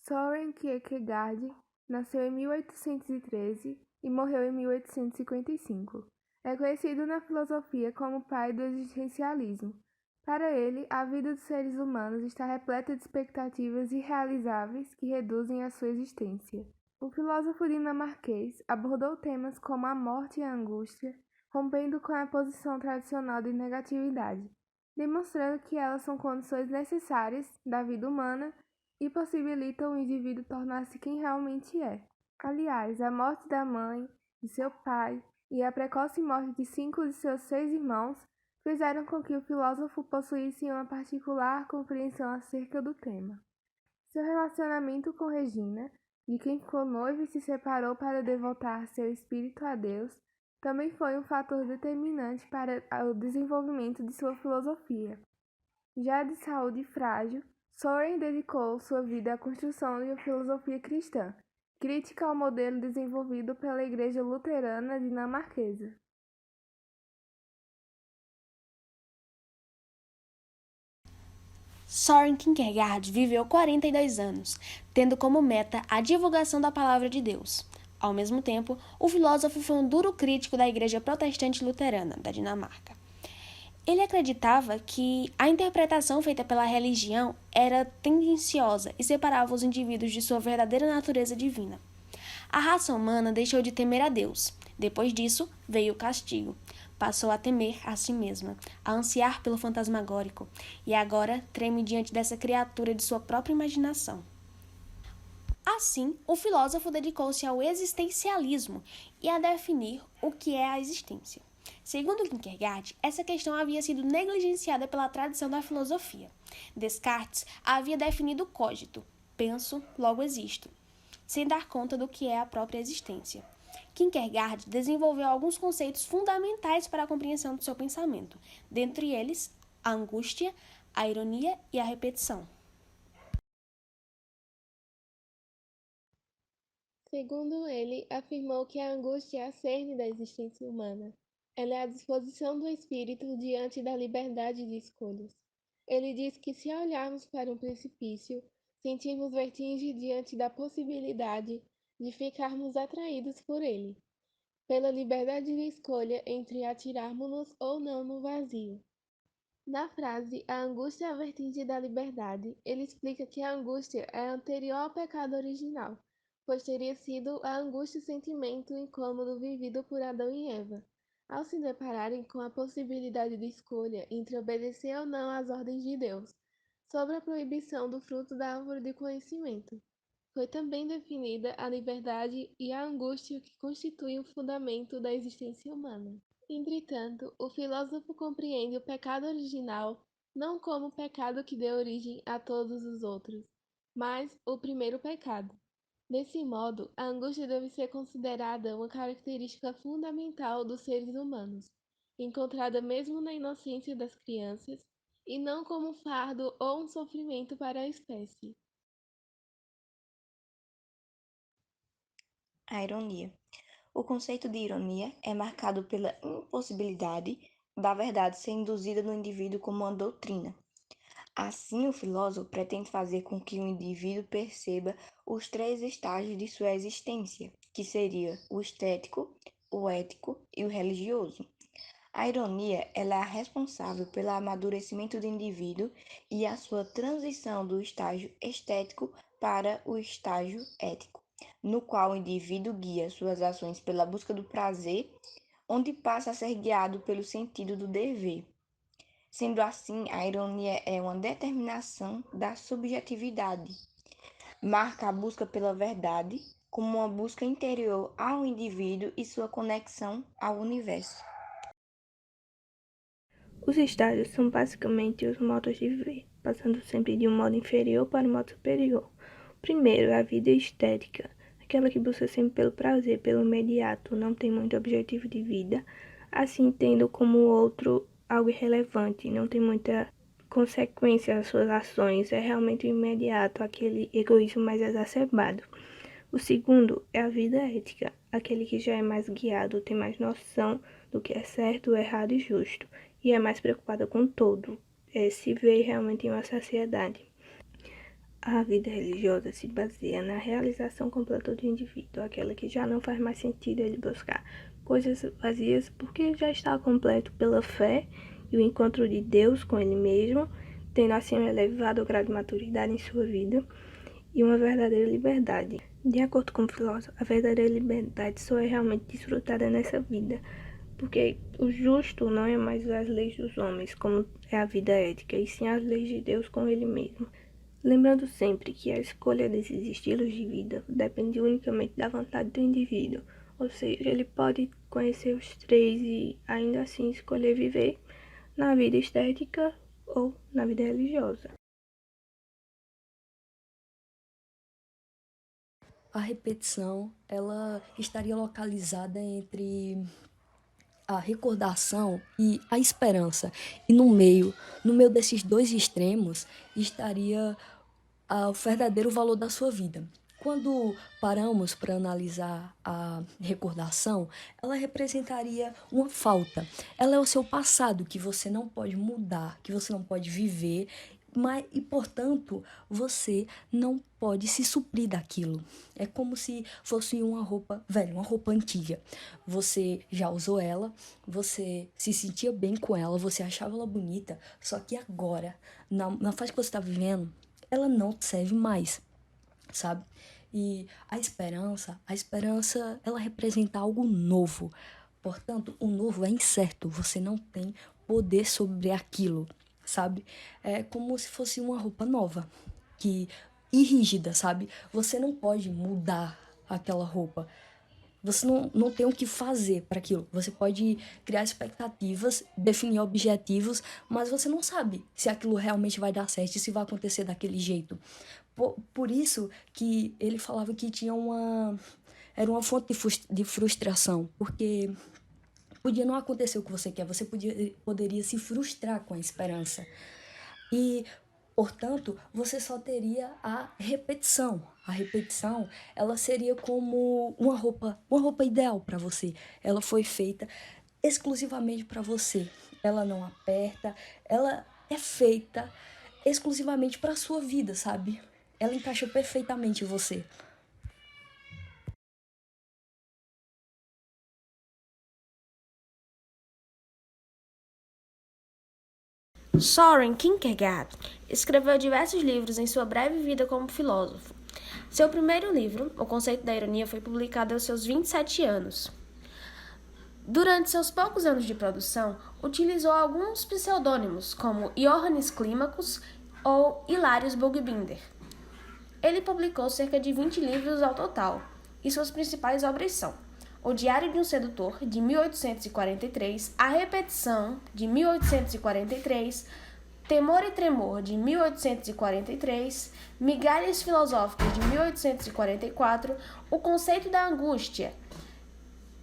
Søren Kierkegaard nasceu em 1813 e morreu em 1855. É conhecido na filosofia como o pai do existencialismo. Para ele, a vida dos seres humanos está repleta de expectativas irrealizáveis que reduzem a sua existência. O filósofo dinamarquês abordou temas como a morte e a angústia, rompendo com a posição tradicional de negatividade, demonstrando que elas são condições necessárias da vida humana e possibilitam o indivíduo tornar-se quem realmente é. Aliás, a morte da mãe, de seu pai e a precoce morte de 5 de seus 6 irmãos fizeram com que o filósofo possuísse uma particular compreensão acerca do tema. Seu relacionamento com Regina, de quem ficou noivo e se separou para devotar seu espírito a Deus, também foi um fator determinante para o desenvolvimento de sua filosofia. Já de saúde frágil, Søren dedicou sua vida à construção de uma filosofia cristã, crítica ao modelo desenvolvido pela Igreja Luterana dinamarquesa. Søren Kierkegaard viveu 42 anos, tendo como meta a divulgação da palavra de Deus. Ao mesmo tempo, o filósofo foi um duro crítico da Igreja Protestante Luterana da Dinamarca. Ele acreditava que a interpretação feita pela religião era tendenciosa e separava os indivíduos de sua verdadeira natureza divina. A raça humana deixou de temer a Deus. Depois disso, veio o castigo. Passou a temer a si mesma, a ansiar pelo fantasmagórico, e agora treme diante dessa criatura de sua própria imaginação. Assim, o filósofo dedicou-se ao existencialismo e a definir o que é a existência. Segundo Kierkegaard, essa questão havia sido negligenciada pela tradição da filosofia. Descartes havia definido o cogito, penso, logo existo, sem dar conta do que é a própria existência. Kierkegaard desenvolveu alguns conceitos fundamentais para a compreensão do seu pensamento, dentre eles a angústia, a ironia e a repetição. Segundo ele, afirmou que a angústia é a cerne da existência humana. Ela é a disposição do espírito diante da liberdade de escolhas. Ele diz que se olharmos para um precipício, sentimos vertigem diante da possibilidade de ficarmos atraídos por ele, pela liberdade de escolha entre atirarmos-nos ou não no vazio. Na frase A angústia é a vertigem da liberdade, ele explica que a angústia é anterior ao pecado original, pois teria sido a angústia o sentimento incômodo vivido por Adão e Eva, ao se depararem com a possibilidade de escolha entre obedecer ou não às ordens de Deus, sobre a proibição do fruto da árvore de conhecimento. Foi também definida a liberdade e a angústia que constituem o fundamento da existência humana. Entretanto, o filósofo compreende o pecado original não como o pecado que deu origem a todos os outros, mas o primeiro pecado. Desse modo, a angústia deve ser considerada uma característica fundamental dos seres humanos, encontrada mesmo na inocência das crianças, e não como um fardo ou um sofrimento para a espécie. A ironia. O conceito de ironia é marcado pela impossibilidade da verdade ser induzida no indivíduo como uma doutrina. Assim, o filósofo pretende fazer com que o indivíduo perceba os 3 estágios de sua existência, que seria o estético, o ético e o religioso. A ironia ela é a responsável pelo amadurecimento do indivíduo e a sua transição do estágio estético para o estágio ético, no qual o indivíduo guia suas ações pela busca do prazer, onde passa a ser guiado pelo sentido do dever. Sendo assim, a ironia é uma determinação da subjetividade. Marca a busca pela verdade como uma busca interior ao indivíduo e sua conexão ao universo. Os estágios são basicamente os modos de ver, passando sempre de um modo inferior para um modo superior. O primeiro é a vida estética, aquela que busca sempre pelo prazer, pelo imediato, não tem muito objetivo de vida, assim tendo como o outro algo irrelevante, não tem muita consequência às suas ações, é realmente o imediato, aquele egoísmo mais exacerbado. O segundo é a vida ética, aquele que já é mais guiado, tem mais noção do que é certo, errado e justo, e é mais preocupada com todo, se vê realmente em uma sociedade. A vida religiosa se baseia na realização completa do indivíduo, aquela que já não faz mais sentido ele buscar coisas vazias, porque já está completo pela fé e o encontro de Deus com ele mesmo, tendo assim um elevado grau de maturidade em sua vida e uma verdadeira liberdade. De acordo com o filósofo, a verdadeira liberdade só é realmente desfrutada nessa vida, porque o justo não é mais as leis dos homens, como é a vida ética, e sim as leis de Deus com ele mesmo. Lembrando sempre que a escolha desses estilos de vida depende unicamente da vontade do indivíduo, ou seja, ele pode conhecer os três e ainda assim escolher viver na vida estética ou na vida religiosa. A repetição, ela estaria localizada entre a recordação e a esperança. E no meio desses dois extremos, estaria o verdadeiro valor da sua vida. Quando paramos para analisar a recordação, ela representaria uma falta. Ela é o seu passado que você não pode mudar, que você não pode viver, e, portanto, você não pode se suprir daquilo. É como se fosse uma roupa velha, uma roupa antiga. Você já usou ela, você se sentia bem com ela, você achava ela bonita, só que agora, na fase que você está vivendo, ela não te serve mais, sabe? E a esperança, ela representa algo novo. Portanto, o novo é incerto, você não tem poder sobre aquilo, sabe? É como se fosse uma roupa nova, e rígida, sabe? Você não pode mudar aquela roupa. Você não tem o que fazer para aquilo. Você pode criar expectativas, definir objetivos, mas você não sabe se aquilo realmente vai dar certo e se vai acontecer daquele jeito. Por isso que ele falava que era uma fonte de frustração, porque podia não acontecer o que você quer, você poderia se frustrar com a esperança. E, portanto, você só teria a repetição. A repetição, ela seria como uma roupa ideal para você. Ela foi feita exclusivamente para você. Ela não aperta, ela é feita exclusivamente para a sua vida, sabe? Ela encaixa perfeitamente em você. Soren Kierkegaard escreveu diversos livros em sua breve vida como filósofo. Seu primeiro livro, O Conceito da Ironia, foi publicado aos seus 27 anos. Durante seus poucos anos de produção, utilizou alguns pseudônimos, como Johannes Climacus ou Hilarius Bugbinder. Ele publicou cerca de 20 livros ao total, e suas principais obras são O Diário de um Sedutor, de 1843, A Repetição, de 1843, Temor e Tremor, de 1843, Migalhas Filosóficas, de 1844, O Conceito da Angústia,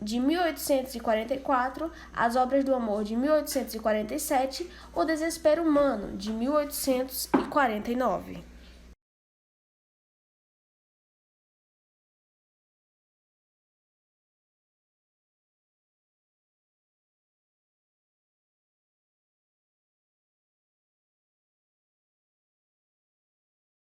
de 1844, As Obras do Amor, de 1847, O Desespero Humano, de 1849.